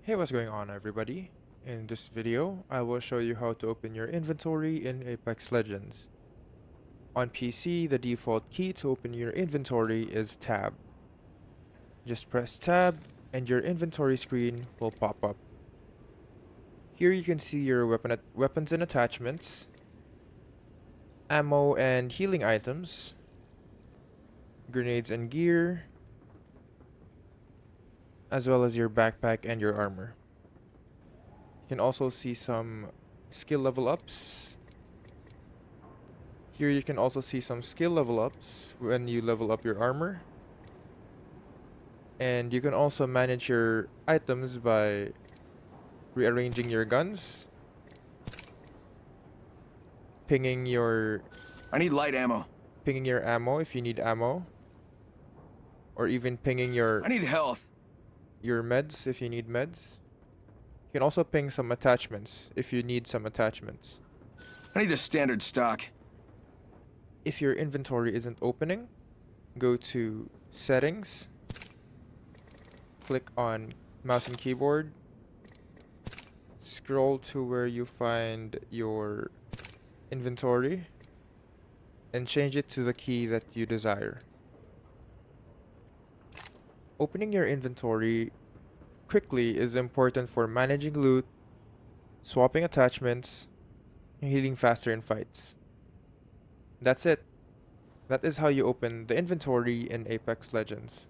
Hey, what's going on, everybody? In this video, I will show you how to open your inventory in Apex Legends. On PC, the default key to open your inventory is Tab. Just press Tab and your inventory screen will pop up. Here you can see your weapons and attachments, ammo and healing items, grenades and gear, as well as your backpack and your armor. You can also see some skill level ups. Here you can also see some skill level ups when you level up your armor. And you can also manage your items by rearranging your guns, pinging your I need light ammo. pinging your ammo if you need ammo, or even pinging I need health. your meds if you need meds. You can also ping some attachments if you need some attachments. I need a standard stock. If your inventory isn't opening, go to settings, click on mouse and keyboard, scroll to where you find your inventory, and change it to the key that you desire. Opening your inventory quickly is important for managing loot, swapping attachments, and healing faster in fights. That's it. That is how you open the inventory in Apex Legends.